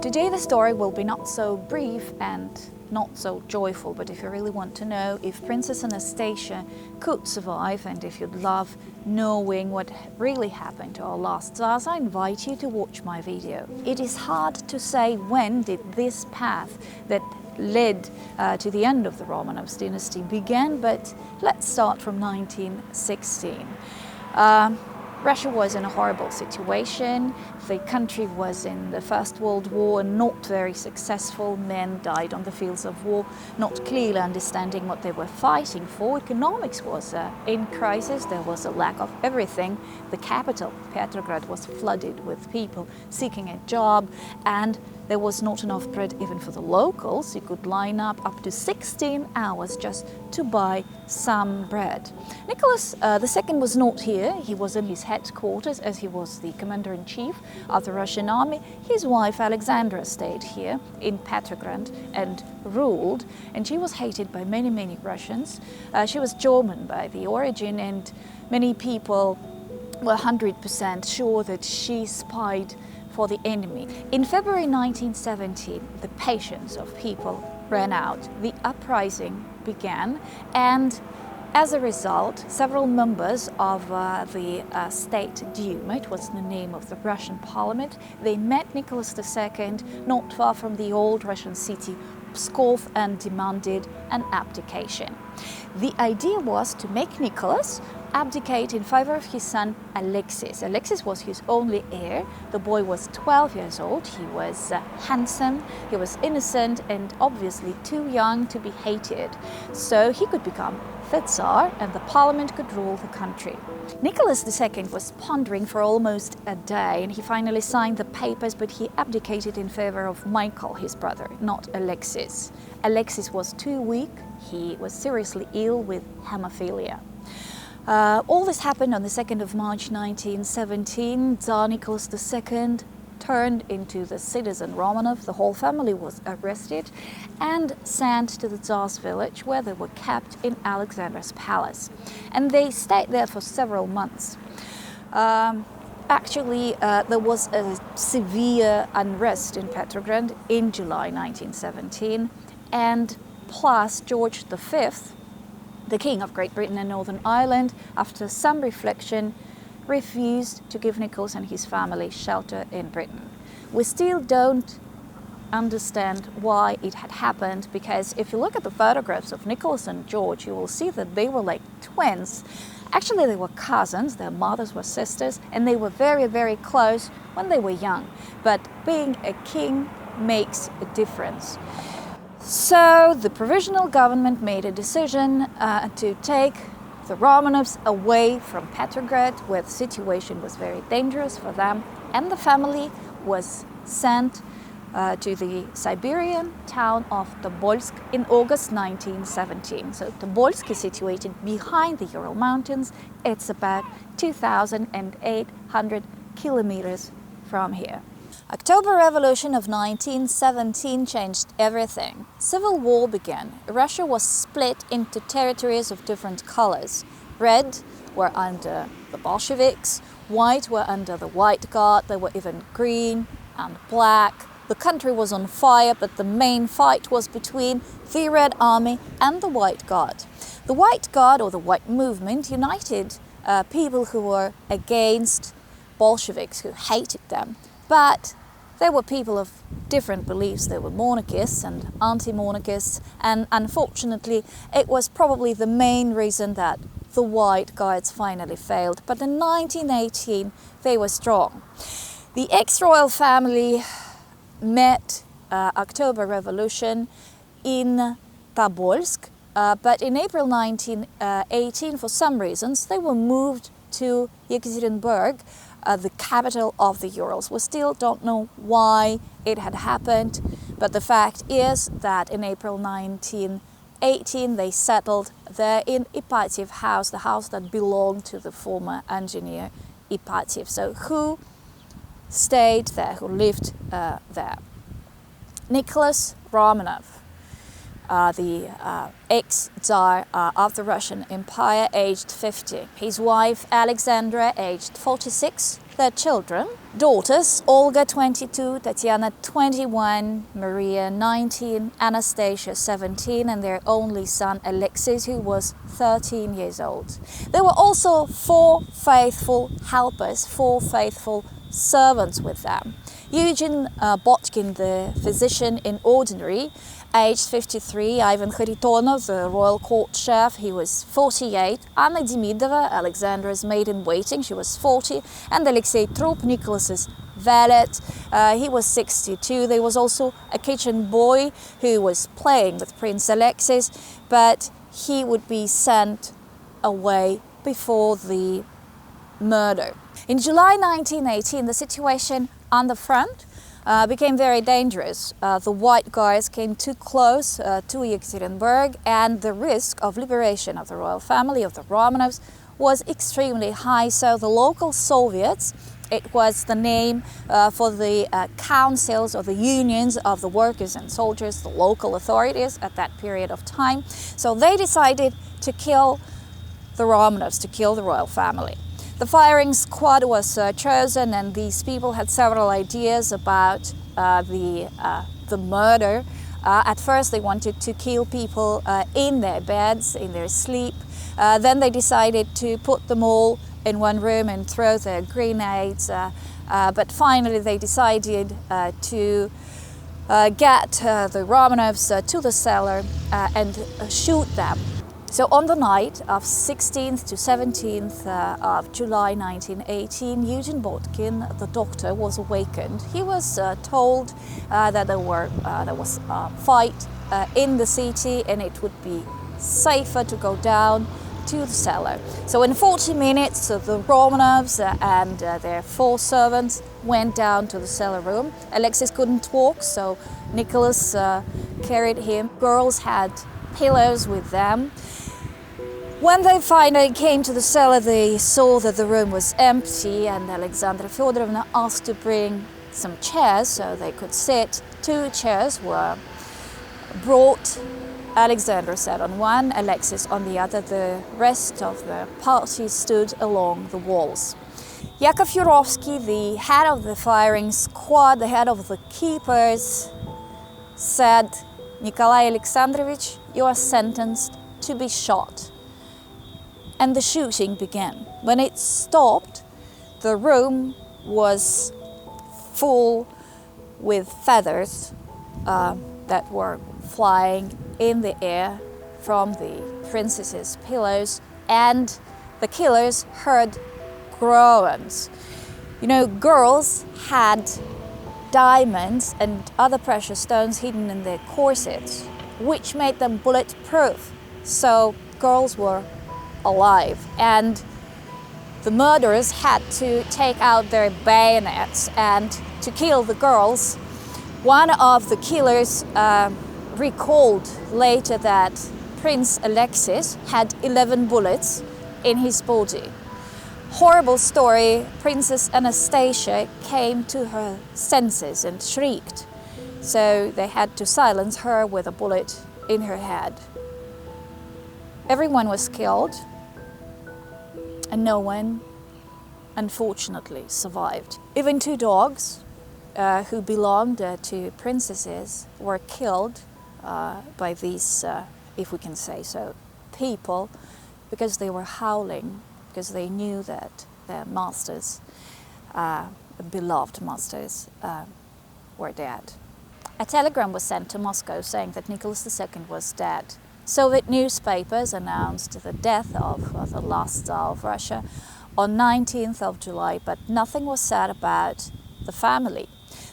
Today the story will be not so brief and not so joyful, but if you really want to know if Princess Anastasia could survive and if you'd love knowing what really happened to our last tsars, I invite you to watch my video. It is hard to say when did this path that led to the end of the Romanovs dynasty began, but let's start from 1916. Russia was in a horrible situation. The country was in the First World War and not very successful. Men died on the fields of war, not clearly understanding what they were fighting for. Economics was in crisis. There was a lack of everything. The capital, Petrograd, was flooded with people seeking a job, and there was not enough bread even for the locals. You could line up to 16 hours just to buy some bread. Nicholas II was not here. He was in his headquarters as he was the commander-in-chief of the Russian army. His wife Alexandra stayed here in Petrograd and ruled, and she was hated by many Russians. She was German by the origin, and many people were 100% sure that she spied for the enemy. In February 1917, the patience of people ran out. The uprising began, and as a result, several members of the State Duma, it was the name of the Russian parliament, they met Nicholas II not far from the old Russian city Pskov and demanded an abdication. The idea was to make Nicholas abdicate in favor of his son Alexis. Alexis was his only heir. The boy was 12 years old. He was handsome, he was innocent, and obviously too young to be hated. So he could become the Tsar and the parliament could rule the country. Nicholas II was pondering for almost a day, and he finally signed the papers, but he abdicated in favor of Michael, his brother, not Alexis. Alexis was too weak. He was seriously ill with hemophilia. All this happened on the 2nd of March 1917. Tsar Nicholas II turned into the citizen Romanov. The whole family was arrested and sent to the Tsar's village, where they were kept in Alexandra's palace. And they stayed there for several months. Actually, there was a severe unrest in Petrograd in July 1917, and plus George V, the King of Great Britain and Northern Ireland, after some reflection, refused to give Nicholas and his family shelter in Britain. We still don't understand why it had happened, because if you look at the photographs of Nicholas and George, you will see that they were like twins. Actually, they were cousins, their mothers were sisters, and they were very close when they were young. But being a king makes a difference. So the provisional government made a decision to take the Romanovs away from Petrograd, where the situation was very dangerous for them, and the family was sent to the Siberian town of Tobolsk in August 1917. So Tobolsk is situated behind the Ural Mountains. It's about 2,800 kilometers from here. October Revolution of 1917 changed everything. Civil war began. Russia was split into territories of different colors. Red were under the Bolsheviks, white were under the White Guard, there were even green and black. The country was on fire, but the main fight was between the Red Army and the White Guard. The White Guard, or the White Movement, united people who were against Bolsheviks, who hated them. But there were people of different beliefs. There were monarchists and anti-monarchists, and unfortunately it was probably the main reason that the White Guards finally failed. But in 1918 they were strong. The ex-royal family met October Revolution in Tobolsk, but in April 1918, for some reasons, they were moved to Ekaterinburg, the capital of the Urals. We still don't know why it had happened, but the fact is that in April 1918 they settled there in Ipatiev house, the house that belonged to the former engineer Ipatiev. So who stayed there, who lived there? Nicholas Romanov, the ex-Tsar of the Russian Empire, aged 50. His wife Alexandra, aged 46. Their children, daughters, Olga 22, Tatiana 21, Maria 19, Anastasia 17, and their only son Alexis, who was 13 years old. There were also 4 faithful helpers, 4 faithful servants with them. Eugene Botkin, the physician in ordinary, aged 53, Ivan Kharitonov, the royal court chef, he was 48, Anna Demidova, Alexandra's maid-in-waiting, she was 40, and Alexei Trup, Nicholas's valet, he was 62. There was also a kitchen boy who was playing with Prince Alexis, but he would be sent away before the murder. In July 1918, the situation on the front became very dangerous. The White Guards came too close to Yekaterinburg, and the risk of liberation of the royal family, of the Romanovs, was extremely high. So the local Soviets, it was the name for the councils or the unions of the workers and soldiers, the local authorities at that period of time. So they decided to kill the Romanovs, to kill the royal family. The firing squad was chosen, and these people had several ideas about the murder. At first they wanted to kill people in their beds, in their sleep. Then they decided to put them all in one room and throw their grenades. But finally they decided to get the Romanovs to the cellar and shoot them. So on the night of 16th to 17th of July 1918, Eugene Botkin, the doctor, was awakened. He was told that there was a fight in the city and it would be safer to go down to the cellar. So in 40 minutes, the Romanovs and their 4 servants went down to the cellar room. Alexis couldn't walk, so Nicholas carried him. Girls had pillows with them. When they finally came to the cellar, they saw that the room was empty, and Alexandra Fyodorovna asked to bring some chairs so they could sit. 2 chairs were brought. Alexandra sat on one, Alexis on the other. The rest of the party stood along the walls. Yakov Yurovsky, the head of the firing squad, the head of the keepers, said, "Nikolai Alexandrovich, you are sentenced to be shot." And the shooting began. When it stopped, the room was full with feathers that were flying in the air from the princess's pillows, and the killers heard groans. You know, girls had diamonds and other precious stones hidden in their corsets, which made them bulletproof. So girls were alive, and the murderers had to take out their bayonets and to kill the girls. One of the killers recalled later that Prince Alexis had 11 bullets in his body. Horrible story. Princess Anastasia came to her senses and shrieked, so they had to silence her with a bullet in her head. Everyone was killed, and no one, unfortunately, survived. Even 2 dogs who belonged to princesses were killed by these, if we can say so, people, because they were howling, because they knew that their masters, beloved masters, were dead. A telegram was sent to Moscow saying that Nicholas II was dead. Soviet newspapers announced the death of the last Tsar of Russia on 19th of July, but nothing was said about the family.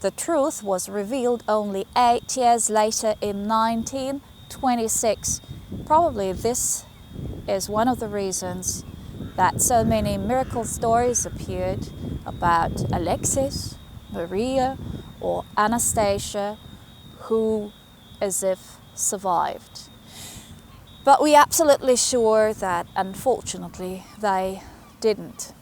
The truth was revealed only 8 years later in 1926. Probably this is one of the reasons that so many miracle stories appeared about Alexis, Maria, or Anastasia, who as if survived. But we're absolutely sure that, unfortunately, they didn't.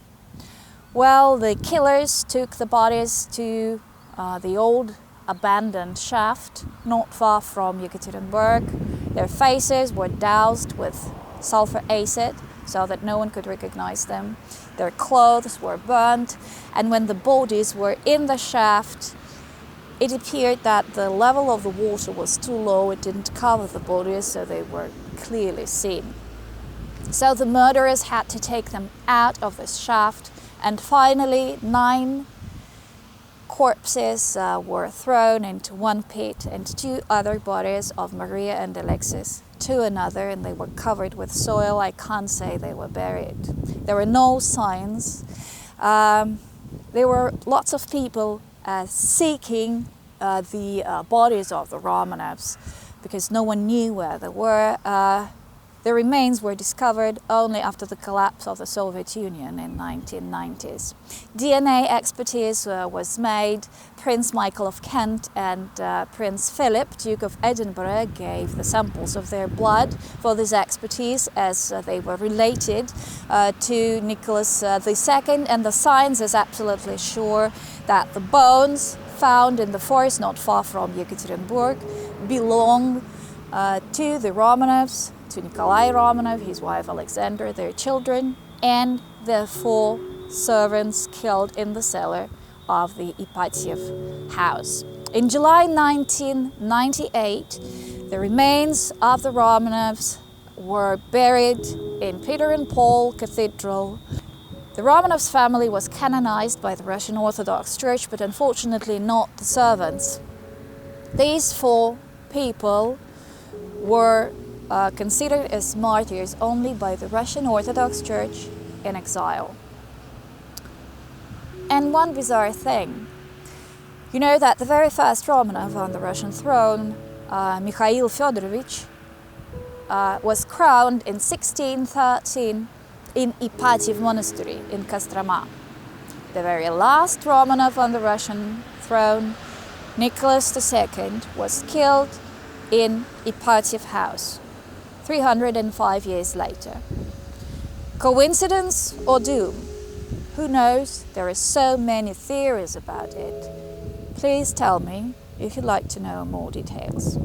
Well, the killers took the bodies to the old abandoned shaft not far from Yekaterinburg. Their faces were doused with sulfur acid. so that no one could recognize them. Their clothes were burnt, and when the bodies were in the shaft, it appeared that the level of the water was too low, it didn't cover the bodies, so they were clearly seen. So the murderers had to take them out of this shaft, and finally 9 corpses were thrown into one pit, and 2 other bodies of Maria and Alexis to another, and they were covered with soil. I can't say they were buried. There were no signs. There were lots of people seeking the bodies of the Romanovs because no one knew where they were. The remains were discovered only after the collapse of the Soviet Union in 1990s. DNA expertise was made. Prince Michael of Kent and Prince Philip, Duke of Edinburgh, gave the samples of their blood for this expertise, as they were related to Nicholas II, and the science is absolutely sure that the bones found in the forest not far from Yekaterinburg belong to the Romanovs, to Nikolai Romanov, his wife Alexander, their children, and the 4 servants killed in the cellar of the Ipatiev house. In July 1998, the remains of the Romanovs were buried in Peter and Paul Cathedral. The Romanovs family was canonized by the Russian Orthodox Church, but unfortunately not the servants. These 4 people were considered as martyrs only by the Russian Orthodox Church in exile. And one bizarre thing, you know that the very first Romanov on the Russian throne, Mikhail Fyodorovich, was crowned in 1613 in Ipatiev Monastery in Kostroma. The very last Romanov on the Russian throne, Nicholas II, was killed in Ipatiev house 305 years later. Coincidence or doom? Who knows? There are so many theories about it. Please tell me if you'd like to know more details.